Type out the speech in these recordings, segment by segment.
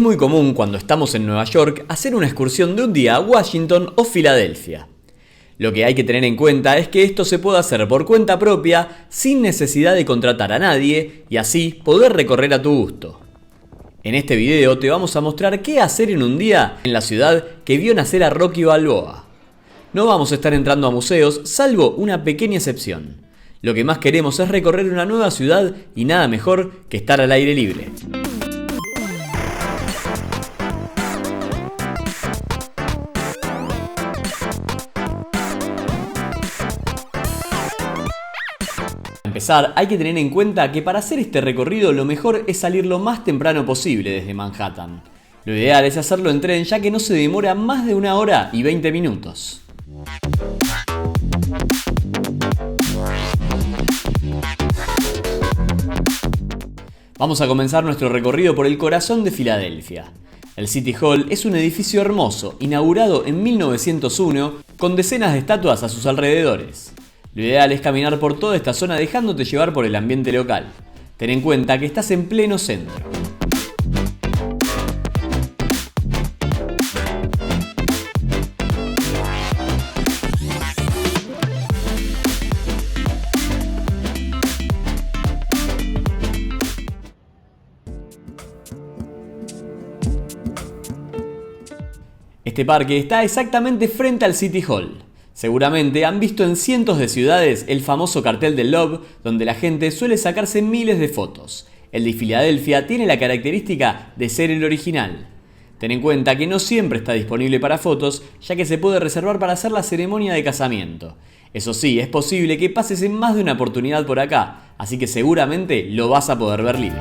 muy común cuando estamos en Nueva York hacer una excursión de un día a Washington o Filadelfia. Lo que hay que tener en cuenta es que esto se puede hacer por cuenta propia, sin necesidad de contratar a nadie, y así poder recorrer a tu gusto. En este video te vamos a mostrar qué hacer en un día en la ciudad que vio nacer a Rocky Balboa. No vamos a estar entrando a museos, salvo una pequeña excepción. Lo que más queremos es recorrer una nueva ciudad y nada mejor que estar al aire libre. Para empezar, hay que tener en cuenta que para hacer este recorrido lo mejor es salir lo más temprano posible desde Manhattan. Lo ideal es hacerlo en tren, ya que no se demora más de 1 hora y 20 minutos. Vamos a comenzar nuestro recorrido por el corazón de Filadelfia. El City Hall es un edificio hermoso, inaugurado en 1901, con decenas de estatuas a sus alrededores. Lo ideal es caminar por toda esta zona dejándote llevar por el ambiente local. Ten en cuenta que estás en pleno centro. Este parque está exactamente frente al City Hall. Seguramente han visto en cientos de ciudades el famoso cartel del Louvre, donde la gente suele sacarse miles de fotos. El de Filadelfia tiene la característica de ser el original. Ten en cuenta que no siempre está disponible para fotos, ya que se puede reservar para hacer la ceremonia de casamiento. Eso sí, es posible que pases en más de una oportunidad por acá, así que seguramente lo vas a poder ver libre.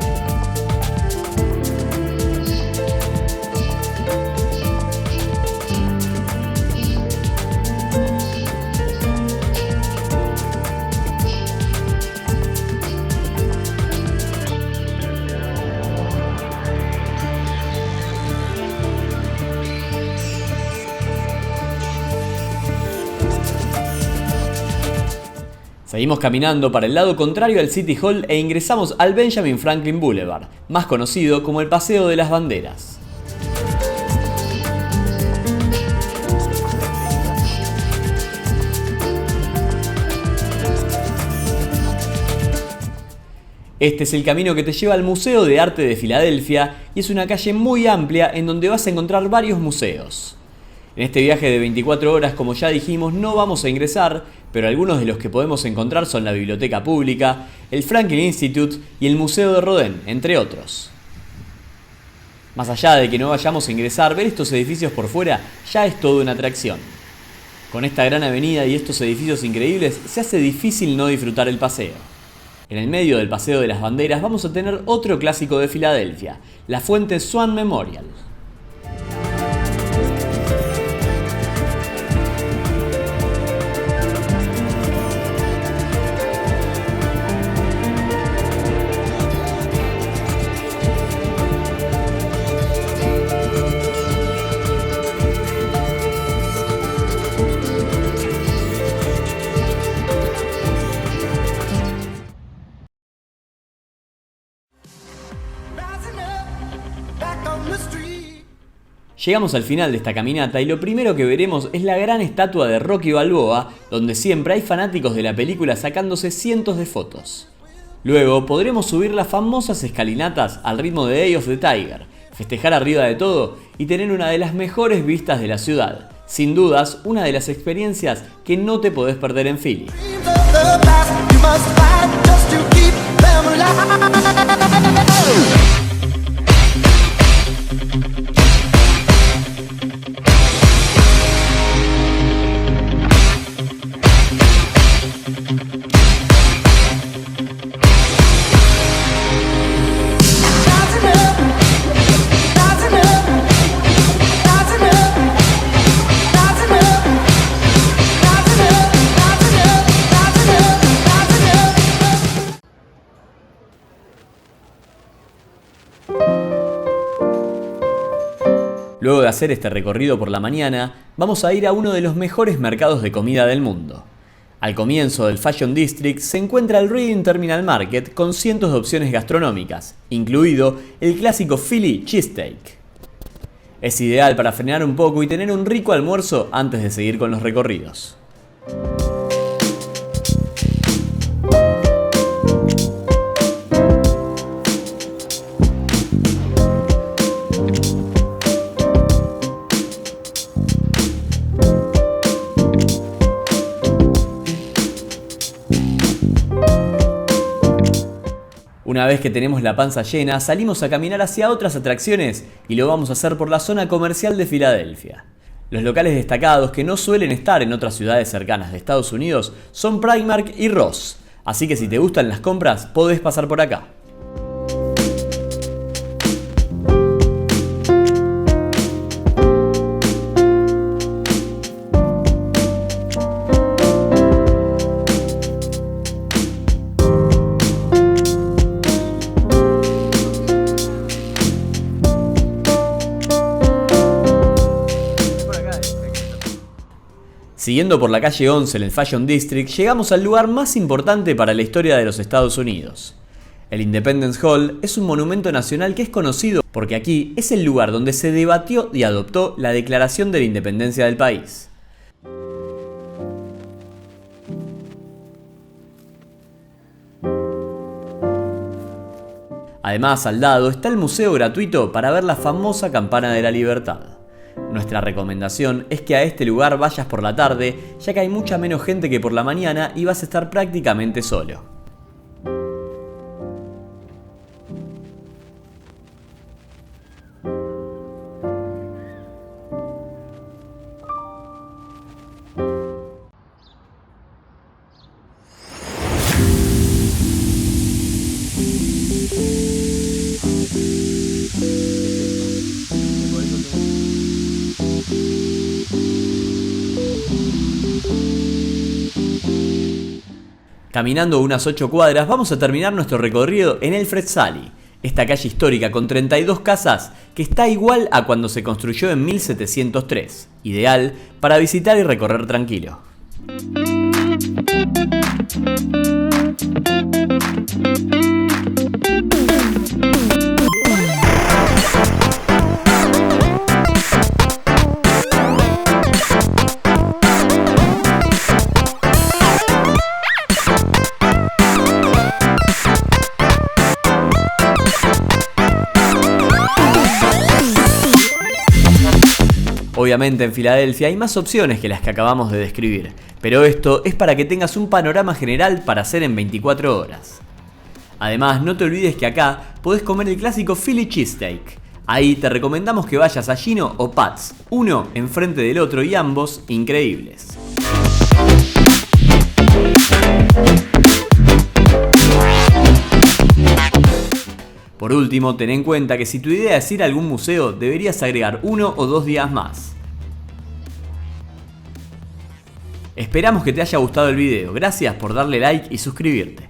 Seguimos caminando para el lado contrario al City Hall e ingresamos al Benjamin Franklin Boulevard, más conocido como el Paseo de las Banderas. Este es el camino que te lleva al Museo de Arte de Filadelfia y es una calle muy amplia en donde vas a encontrar varios museos. En este viaje de 24 horas, como ya dijimos, no vamos a ingresar, pero algunos de los que podemos encontrar son la Biblioteca Pública, el Franklin Institute y el Museo de Rodin, entre otros. Más allá de que no vayamos a ingresar, ver estos edificios por fuera ya es toda una atracción. Con esta gran avenida y estos edificios increíbles, se hace difícil no disfrutar el paseo. En el medio del Paseo de las Banderas vamos a tener otro clásico de Filadelfia, la Fuente Swan Memorial. Llegamos al final de esta caminata y lo primero que veremos es la gran estatua de Rocky Balboa, donde siempre hay fanáticos de la película sacándose cientos de fotos. Luego podremos subir las famosas escalinatas al ritmo de Eye of the Tiger, festejar arriba de todo y tener una de las mejores vistas de la ciudad. Sin dudas, una de las experiencias que no te podés perder en Philly. Luego de hacer este recorrido por la mañana, vamos a ir a uno de los mejores mercados de comida del mundo. Al comienzo del Fashion District se encuentra el Reading Terminal Market con cientos de opciones gastronómicas, incluido el clásico Philly Cheesesteak. Es ideal para frenar un poco y tener un rico almuerzo antes de seguir con los recorridos. Una vez que tenemos la panza llena, salimos a caminar hacia otras atracciones y lo vamos a hacer por la zona comercial de Filadelfia. Los locales destacados que no suelen estar en otras ciudades cercanas de Estados Unidos son Primark y Ross, así que si te gustan las compras, podés pasar por acá. Siguiendo por la calle 11 en el Fashion District, llegamos al lugar más importante para la historia de los Estados Unidos. El Independence Hall es un monumento nacional que es conocido porque aquí es el lugar donde se debatió y adoptó la Declaración de la Independencia del país. Además, al lado está el museo gratuito para ver la famosa Campana de la Libertad. Nuestra recomendación es que a este lugar vayas por la tarde, ya que hay mucha menos gente que por la mañana y vas a estar prácticamente solo. Caminando unas 8 cuadras vamos a terminar nuestro recorrido en el Fred Sally, esta calle histórica con 32 casas que está igual a cuando se construyó en 1703, ideal para visitar y recorrer tranquilo. Obviamente en Filadelfia hay más opciones que las que acabamos de describir, pero esto es para que tengas un panorama general para hacer en 24 horas. Además, no te olvides que acá podés comer el clásico Philly Cheesesteak. Ahí te recomendamos que vayas a Gino o Pat's, uno enfrente del otro y ambos increíbles. Por último, ten en cuenta que si tu idea es ir a algún museo, deberías agregar 1 o 2 días más. Esperamos que te haya gustado el video, gracias por darle like y suscribirte.